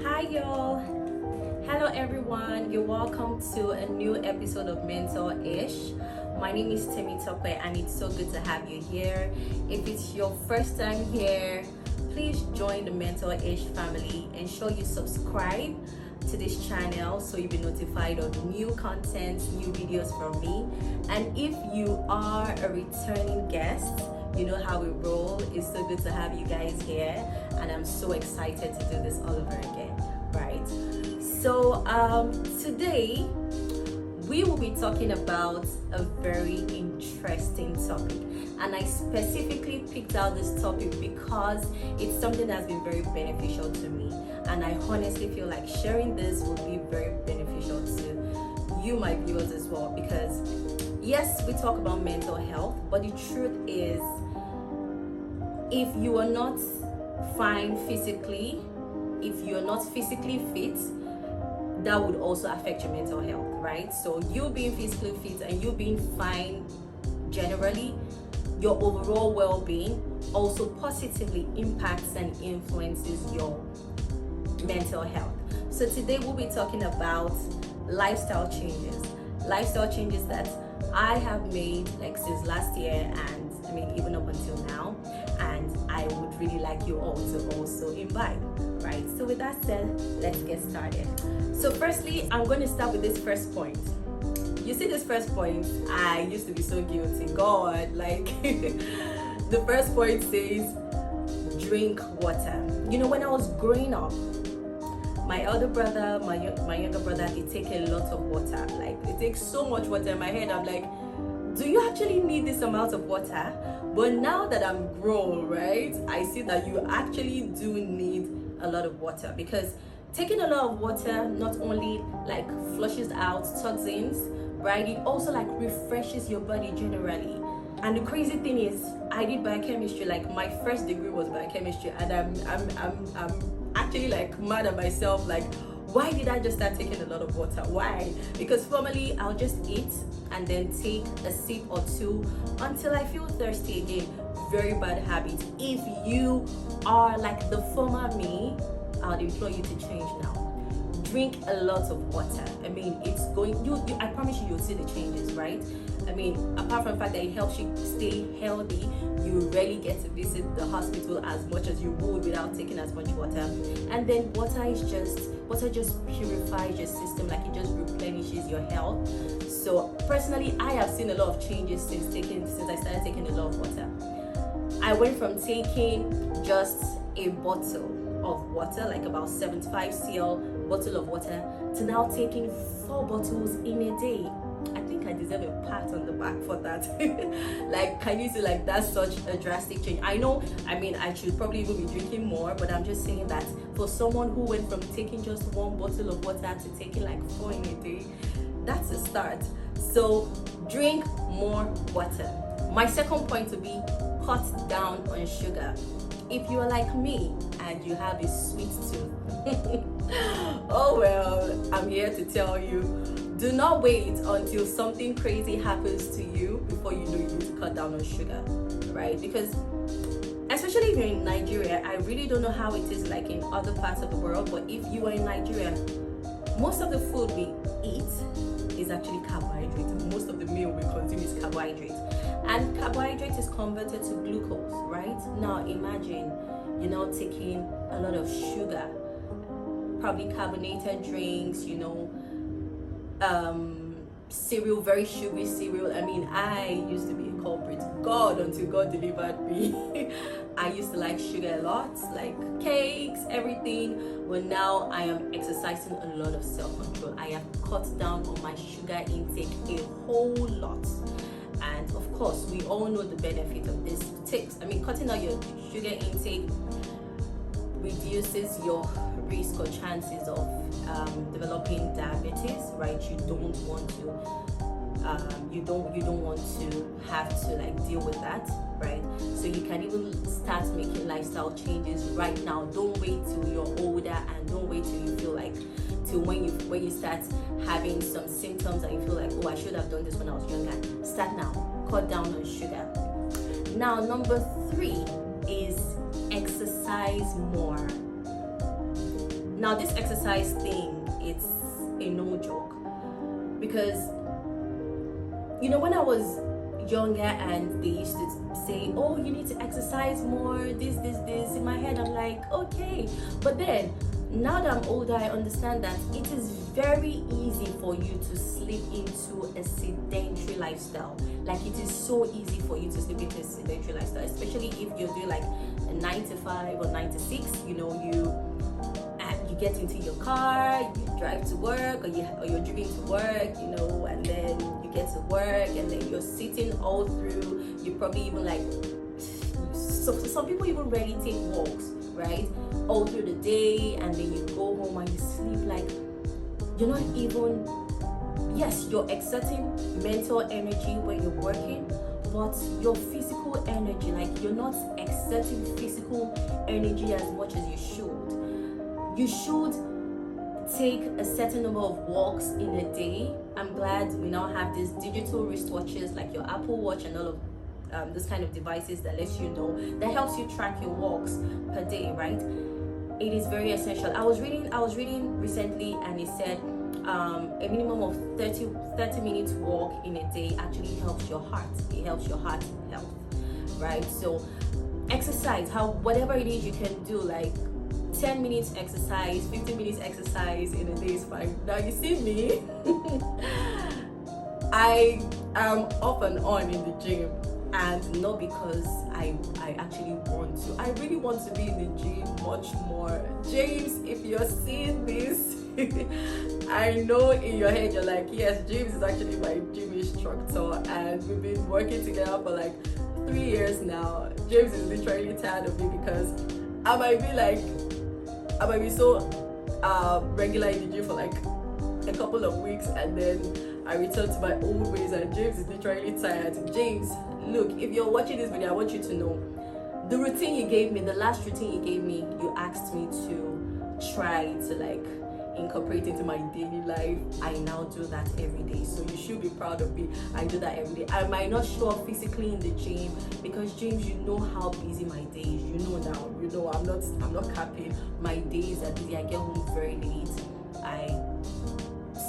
Hi y'all. Hello everyone. You're welcome to a new episode of Mentor-ish. My name is Timmy Tokwe and it's so good to have you here. If it's your first time here, please join the Mentor-ish family. Ensure you subscribe to this channel so you'll be notified of new content, new videos from me. And if you are a returning guest, you know how we roll. It's so good to have you guys here, and I'm so excited to do this all over again, right? So today we will be talking about a very interesting topic, and I specifically picked out this topic because it's something that's been very beneficial to me, and I honestly feel like sharing this will be very beneficial to you, my viewers, as well. Because yes, we talk about mental health, but the truth is, if you are not fine physically, if you're not physically fit, that would also affect your mental health, right? So you being physically fit and you being fine generally, your overall well-being also positively impacts and influences your mental health. So today we'll be talking about lifestyle changes that I have made like since last year, and I mean even up until now, and I would really like you all to also imbibe, right? So with that said, let's get started. So firstly, I'm going to start with this first point. You see this first point, I used to be so guilty. God, like the first point says drink water. You know, when I was growing up, my elder brother, my younger brother, they take a lot of water. Like, they take so much water. In my head, I'm like, do you actually need this amount of water? But now that I'm grown, right, I see that you actually do need a lot of water, because taking a lot of water not only like flushes out toxins, right, it also like refreshes your body generally. And the crazy thing is, I did biochemistry. Like, my first degree was biochemistry, and I'm actually like mad at myself, like, why did I just start taking a lot of water? Why? Because formerly I'll just eat and then take a sip or two until I feel thirsty again. Very bad habit. If you are like the former me, I'd implore you to change now. Drink a lot of water. I mean, it's going, you I promise you'll see the changes, right? I mean, apart from the fact that it helps you stay healthy, you rarely get to visit the hospital as much as you would without taking as much water. And then water just purifies your system, like it just replenishes your health. So personally, I have seen a lot of changes since I started taking a lot of water. I went from taking just a bottle of water, like about 75 cl bottle of water, to now taking 4 bottles in a day. I think I deserve a pat on the back for that. Like, can you see, like, that's such a drastic change? I know, I mean, I should probably even be drinking more, but I'm just saying that for someone who went from taking just 1 bottle of water to taking like 4 in a day, that's a start. So drink more water. My second point would be cut down on sugar. If you are like me and you have a sweet tooth, oh well, I'm here to tell you, do not wait until something crazy happens to you before you know you need to cut down on sugar, right? Because especially if you're in Nigeria, I really don't know how it is like in other parts of the world, but if you are in Nigeria, most of the food we eat is actually carbohydrate. Most of the meal we consume is carbohydrate. And carbohydrate is converted to glucose, right? Now imagine you're now taking a lot of sugar, probably carbonated drinks, you know, cereal, very sugary cereal. I mean, I used to be a culprit. God, until God delivered me. I used to like sugar a lot, like cakes, everything. But now I am exercising a lot of self-control. I have cut down on my sugar intake a whole lot. And of course, we all know the benefit of this. Cutting out your sugar intake reduces your risk or chances of developing diabetes, right? You don't want to have to like deal with that, right? So you can even start making lifestyle changes right now. Don't wait till you're older, and don't wait till you feel like, till when you start having some symptoms and you feel like, oh, I should have done this when I was younger. Start now. Cut down on sugar. Now, number 3 is exercise more. Now this exercise thing, it's a no joke, because when I was younger and they used to say, oh, you need to exercise more, this, in my head I'm like, okay. But then now that I'm older, I understand that it is very easy for you to slip into a sedentary lifestyle. Like, it is so easy for you to slip into a sedentary lifestyle, especially if you're doing like a 9 to 5 or 9 to 6. You get into your car, you drive to work, or you're driving to work, and then you get to work, and then you're sitting all through. You probably even so some people even rarely take walks, right? All through the day, and then you go home and you sleep like you're not even. Yes, you're exerting mental energy when you're working, but your physical energy, like, you're not exerting physical energy as much as you should. You should take a certain number of walks in a day. I'm glad we now have these digital wristwatches like your Apple Watch and all of this kind of devices that lets you know, that helps you track your walks per day, right? It is very essential. I was reading recently, and it said a minimum of 30 minutes walk in a day actually helps your heart. It helps your heart health, right? So exercise, whatever it is you can do, like 10 minutes exercise, 15 minutes exercise in a day is fine. Now you see me, I am off and on in the gym, and not because I actually want to. I really want to be in the gym much more. James, if you're seeing this, I know in your head you're like, yes, James is actually my gym instructor, and we've been working together for like 3 years now. James is literally tired of me because I might be so regular in the gym for like a couple of weeks, and then I return to my old ways, and James is literally tired. James, look, if you're watching this video, I want you to know the routine you gave me, the last routine you gave me, you asked me to try to like incorporate into my daily life. I now do that every day, so you should be proud of me. I do that every day. I might not show up physically in the gym because, James, you know how busy my day is. I'm not capping. My days are busy. I get home very late. I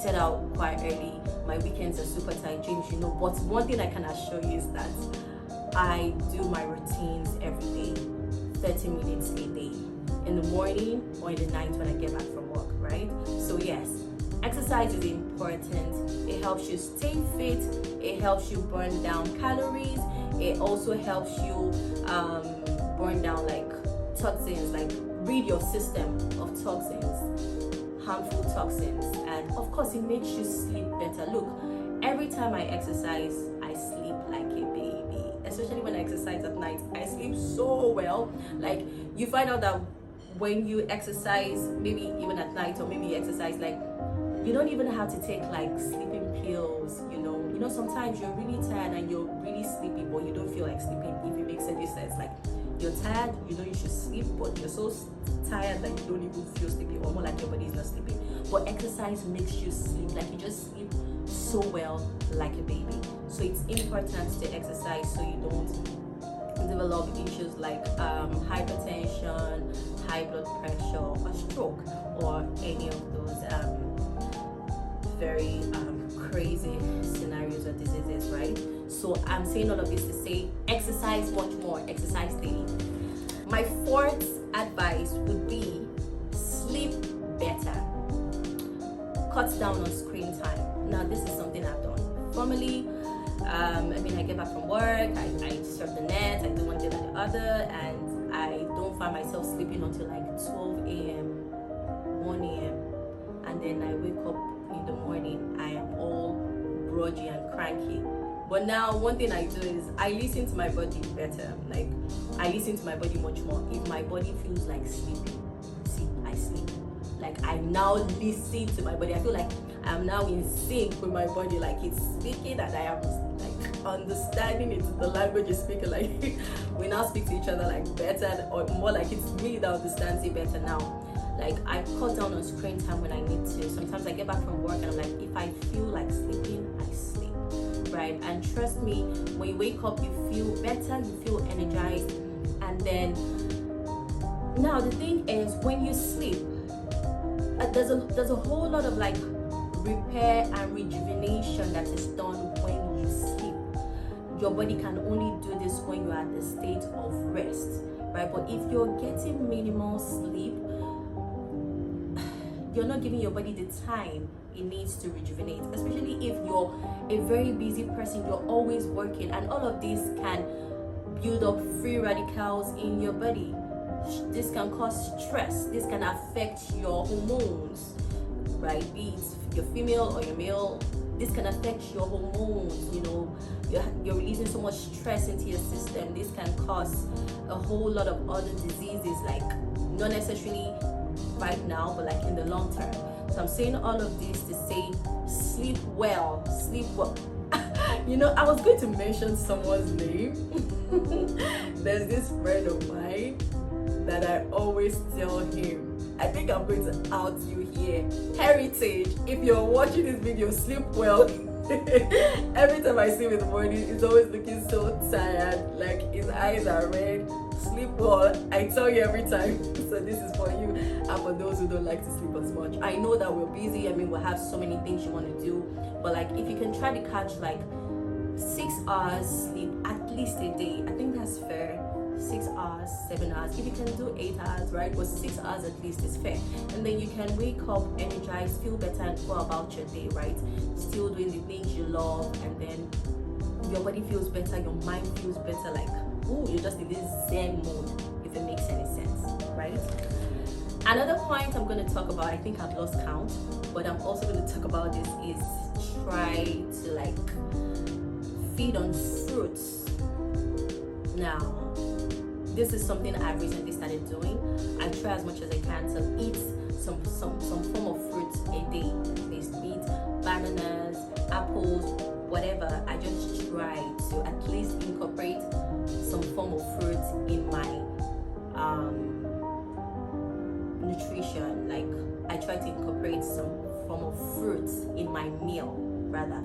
set out quite early. My weekends are super tight, James, but one thing I can assure you is that I do my routines every day, 30 minutes a day, in the morning or in the night when I get back from work, right? So yes, exercise is important. It helps you stay fit. It helps you burn down calories. It also helps you burn down like toxins, like rid your system of toxins, harmful toxins, and of course it makes you sleep better. Look, every time I exercise, I sleep like a baby, especially when I exercise at night. I sleep so well. Like, you find out that when you exercise, maybe even at night, or maybe you exercise, like, you don't even have to take like sleeping pills. Sometimes you're really tired and you're really sleepy, but you don't feel like sleeping, if it makes any sense. Like, you're tired, you should sleep, but you're so tired that you don't even feel sleepy, or more like your body is not sleeping. But exercise makes you sleep, like you just sleep so well like a baby. So it's important to exercise so you don't develop issues like hypertension, high blood pressure, or stroke, or any of those very crazy scenarios or diseases, right? So I'm saying all of this to say, exercise much more, exercise daily. My fourth advice would be sleep better. Cut down on screen time. Now, this is something I've done formally. I get back from work, I surf the net, I do one thing or the other, and I don't find myself sleeping until like 12 a.m., 1 a.m. And then I wake up in the morning, I am all groggy and cranky. But now, one thing I do is I listen to my body better. Like, I listen to my body much more. If my body feels like sleeping, I sleep. Like, I now listen to my body. I feel like I'm now in sync with my body. Like, it's speaking and I am like understanding it. The language is speaking. Like, we now speak to each other like better, or more like it's me that understands it better now. Like, I cut down on screen time when I need to. Sometimes I get back from work and I'm like, if I feel like sleeping, I sleep, right? And trust me, when you wake up, you feel better, you feel energized. And then, now the thing is, when you sleep, there's a whole lot of like repair and rejuvenation that is done when you sleep. Your body can only do this when you're at the state of rest, right? But if you're getting minimal sleep, you're not giving your body the time it needs to rejuvenate, especially if you're a very busy person, you're always working, and all of this can build up free radicals in your body. This can cause stress, this can affect your hormones, right? Be it you're female or you're male, this can affect your hormones. You know, you're releasing so much stress into your system. This can cause a whole lot of other diseases, like not necessarily right now, but like in the long term. So I'm saying all of this to say sleep well. You know, I was going to mention someone's name. There's this friend of mine that I always tell him, I think I'm going to out you here. Heritage, if you're watching this video, sleep well. Every time I see him in the morning, he's always looking so tired, like his eyes are red. Sleep well, I tell you every time. So this is for you and for those who don't like to sleep as much. I know that we're busy, I mean, we have so many things you want to do, but like if you can try to catch like 6 hours sleep at least a day, I think that's fair. 6 hours, 7 hours, if you can do 8 hours, right? But 6 hours at least is fair. And then you can wake up energized, feel better, and go about your day, right? Still doing the things you love, and then your body feels better, your mind feels better, like, ooh, you're just in this zen mode, if it makes any sense, right? Another point I'm going to talk about, I think I've lost count, but I'm also going to talk about this, is try to like feed on fruits. Now, this is something I've recently started doing. I try as much as I can to eat some form of fruit a day, at least meat, bananas, apples, whatever. I just try to at least incorporate some form of fruit in my nutrition. Like I try to incorporate some form of fruit in my meal, rather,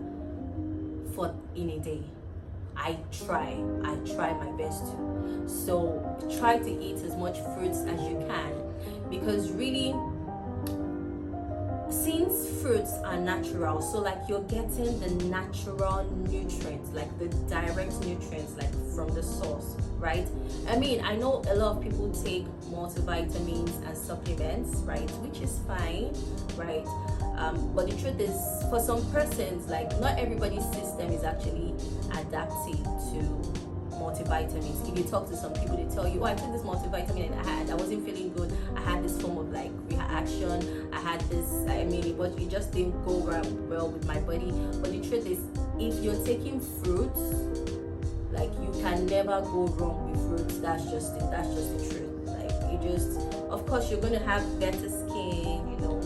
for in a day. I try my best to. So try to eat as much fruits as you can, because really, since fruits are natural, so like you're getting the natural nutrients, like the direct nutrients, like from the source, right? I mean, I know a lot of people take multivitamins and supplements, right, which is fine, right? But the truth is, for some persons, like not everybody's system is actually adapted to multivitamins. If you talk to some people, they tell you, oh, I took this multivitamin and I wasn't feeling good. I had this form of like reaction. I had this, I mean, but it just didn't go well with my body. But the truth is, if you're taking fruits, like you can never go wrong with fruits. That's just it. That's just the truth. Like you just, of course, you're gonna have better skin, you know,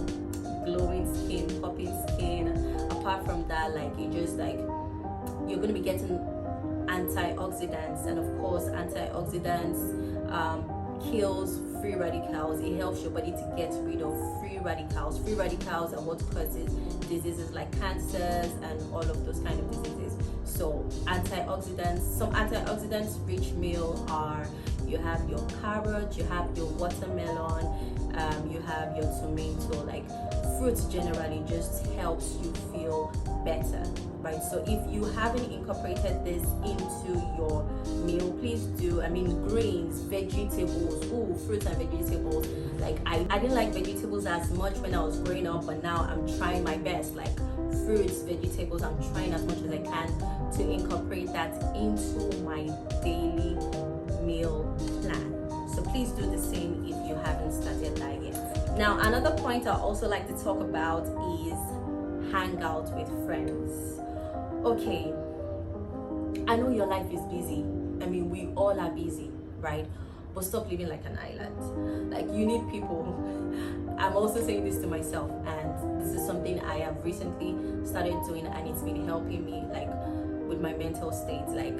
glowing skin, popping skin. Apart from that, like you just like, you're gonna be getting antioxidants, and of course antioxidants kills free radicals. It helps your body to get rid of free radicals. Free radicals are what causes diseases like cancers and all of those kind of diseases. So antioxidants, some antioxidants rich meal are, you have your carrot, you have your watermelon, you have your tomato. Like fruits generally just helps you feel better, right? So if you haven't incorporated this into your meal, please do. I mean, grains, vegetables, fruits and vegetables. Like I didn't like vegetables as much when I was growing up, but now I'm trying my best. Like fruits, vegetables, I'm trying as much as I can to incorporate that into my daily meal plan. So please do the same if you haven't started that yet. Now, another point I also like to talk about is hang out with friends. Okay, I know your life is busy. I mean, we all are busy, right? But stop living like an island. Like, you need people. I'm also saying this to myself, and this is something I have recently started doing, and it's been helping me, like, with my mental state. Like,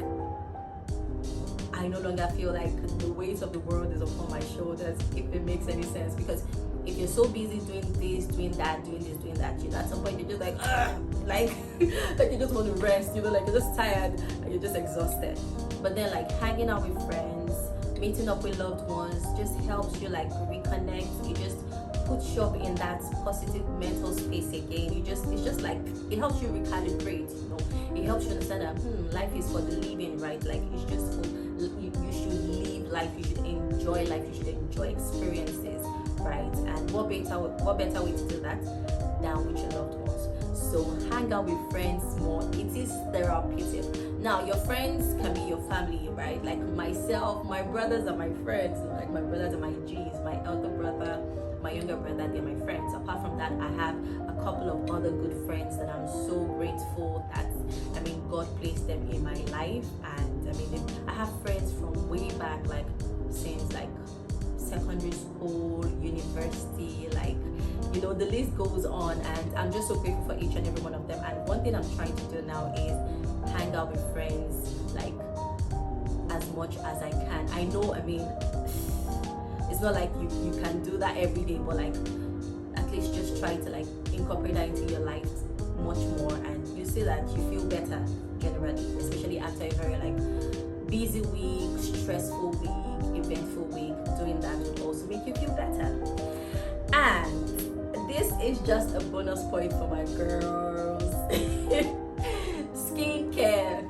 I no longer feel like the weight of the world is upon my shoulders, if it makes any sense. Because if you're so busy doing this, doing that, doing this, doing that, you know, at some point you're just like, like you just want to rest, you know, like you're just tired and you're just exhausted. But then like hanging out with friends, meeting up with loved ones just helps you like reconnect. It just puts you up in that positive mental space again. It's just like it helps you recalibrate, you know. It helps you understand that life is for the living, right? Like it's just for you should live life, you should enjoy life, you should enjoy experiences, right? And what better way to do that than with your loved ones? So hang out with friends more. It is therapeutic. Now your friends can be your family, right? Like myself, my brothers are my friends. Like my brothers are my G's. My elder brother, my younger brother, they're my friends. Apart from that, I have a couple of other good friends that I'm so grateful that God placed them in my life. And I have friends from way back, like since like secondary school, university, like the list goes on, and I'm just so grateful for each and every one of them. And one thing I'm trying to do now is hang out with friends like as much as I can. I know it's not like you can do that every day, but like at least just try to like incorporate that into your life much more, and you see that you feel better generally, especially after a very like busy week, stressful week, eventful week. Doing that will also make you feel better. And this is just a bonus point for my girls. Skincare.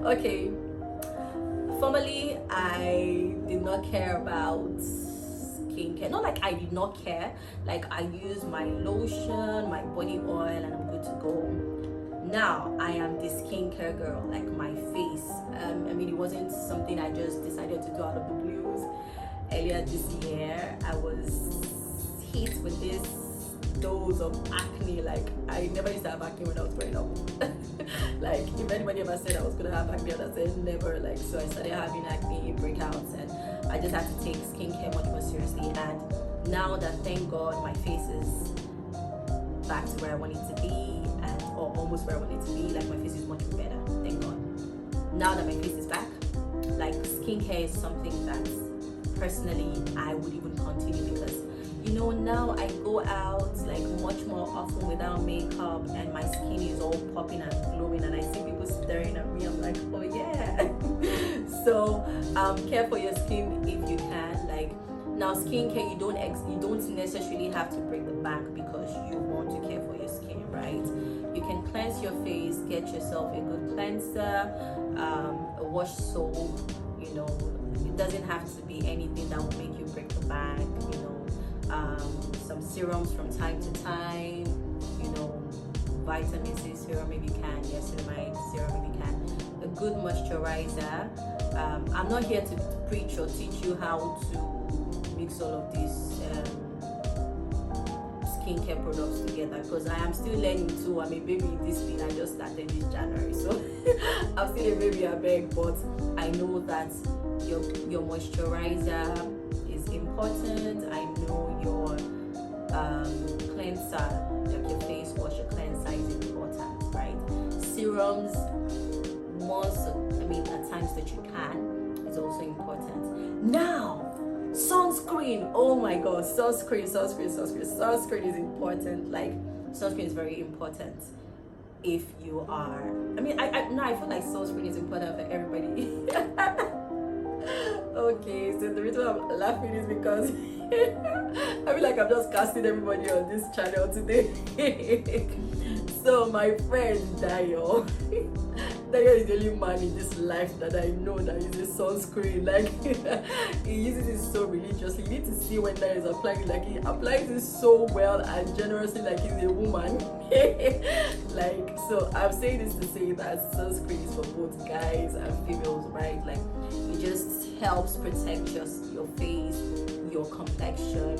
Okay. Formerly, I did not care about skincare. Not like I did not care. Like I use my lotion, my body oil, and I'm good to go. Now I am the skincare girl. Like my face. It wasn't something I just decided to do out of the blues. Earlier this year, I was hit with this dose of acne. Like I never used to have acne when I was growing up. Like if anybody ever said I was gonna have acne, I said never. Like so I started having acne breakouts, and I just had to take skincare much more seriously. And now that, thank God, my face is back to where I want it to be, or almost where I want it to be. Like my face is much better, thank God. Now that my face is back, like skincare is something that personally I would even continue, because now I go out like much more often without makeup, and my skin is all popping and glowing, and I see people staring at me. I'm like, oh yeah. So care for your skin if you can. Like now, skincare, you don't necessarily have to break the bank because you want to care for your skin, right? You can cleanse your face, get yourself a good cleanser, a wash soap. It doesn't have to be anything that will make you break the bank. Some serums from time to time. Vitamin C serum if you can, niacinamide serum if you can. A good moisturizer. I'm not here to preach or teach you how to mix all of these skincare products together, because I am still learning too. I'm a baby in this thing. I just started this January, so I'm still a baby, I beg. But I know that your moisturizer is important. I know your cleanser, like your face wash, your cleanser is important, right? Serums, at times that you can, is also important. Now, sunscreen. Oh my God, sunscreen is important. Like sunscreen is very important if you are. I feel like sunscreen is important for everybody. Okay, so the reason I'm laughing is because I feel like I'm just casting everybody on this channel today. So my friend Dayo is the only man in this life that I know that uses sunscreen. Like he uses it so religiously. You need to see when Dayo is applying it. Like he applies it so well and generously, like he's a woman. Like, so I'm saying this to say that sunscreen is for both guys and females, right? Like it just helps protect your face, your complexion,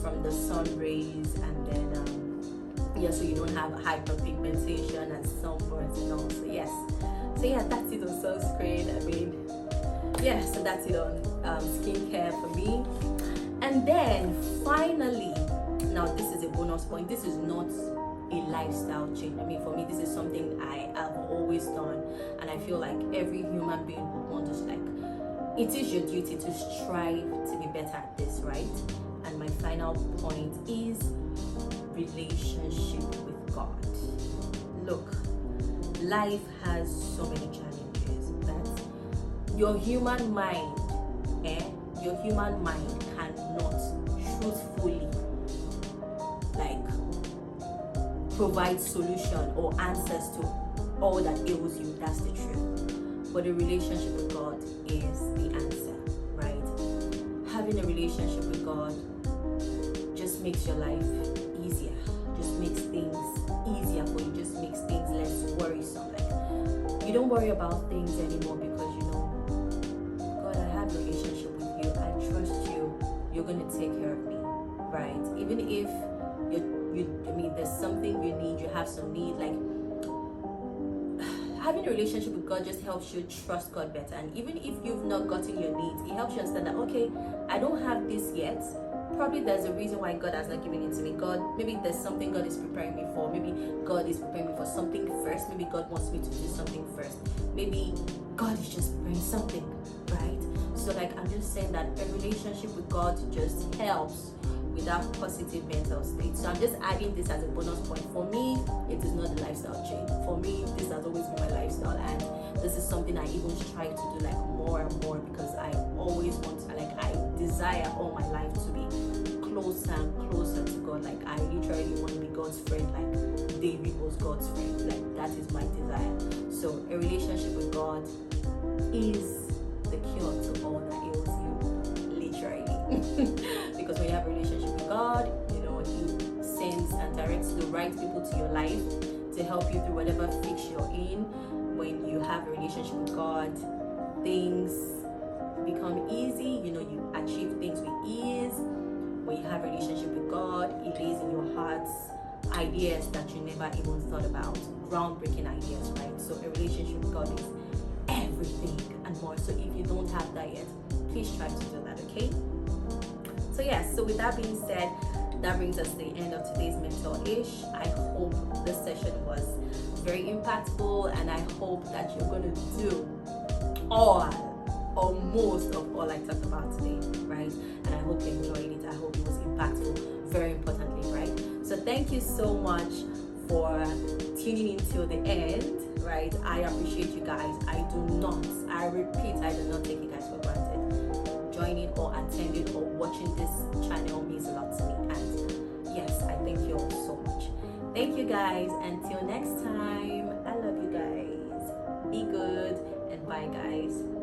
from the sun rays, and then so you don't have hyperpigmentation and sunburns and all. So yes, that's it on sunscreen. So that's it on skincare for me. And then finally, now this is a bonus point. This is not a lifestyle change. For me, this is something I have always done, and I feel like every human being would want to, like, it is your duty to strive to be better at this, right? And my final point is relationship with God. Look, life has so many challenges that your human mind your human mind cannot truthfully like provide solution or answers to all that ails you. That's the truth. But a relationship with God is the answer, right? Having a relationship with God just makes your life easier, just makes things easier for you, just makes things less worrisome. Like, you don't worry about things anymore because you know, God, I have a relationship with you, I trust you, you're going to take care of me, right? Even if there's something you need, you have some need, like having a relationship with God just helps you trust God better. And even if you've not gotten your needs, it helps you understand that, okay, I don't have this yet. Probably there's a reason why God has not given it to me. God, maybe there's something God is preparing me for. Maybe God is preparing me for something first. Maybe God wants me to do something first. Maybe God is just preparing something, right? So like, I'm just saying that a relationship with God just helps with that positive mental state. So I'm just adding this as a bonus point. For me, it is not a lifestyle change. For me, this has always been my lifestyle, and this is something I even strive to do like more and more, because I always want to, like, I desire all my life to be closer and closer to God. Like, I literally want to be God's friend, like David was God's friend. Like, that is my desire. So a relationship with God is the cure to all that ails you, literally. Because when you have a relationship with God, you know, He sends and directs the right people to your life to help you through whatever fix you're in. When you have a relationship with God, things become easy. You know, you achieve things with ease. When you have a relationship with God, it lays in your hearts ideas that you never even thought about, groundbreaking ideas, right? So a relationship with God is everything and more. So if you don't have that yet, please try to do that, okay? So yes, so with that being said, that brings us to the end of today's Mental-ish. I hope this session was very impactful, and I hope that you're going to do all or most of all I talked about today, right? And I hope you enjoyed it. I hope it was impactful, very importantly, right? So thank you so much for tuning in till the end, right? I appreciate you guys. I repeat, I do not take you guys for granted. Joining or attending or watching this channel means a lot to me, and yes, I thank you all so much. Thank you guys. Until next time, I love you guys. Be good, and bye guys.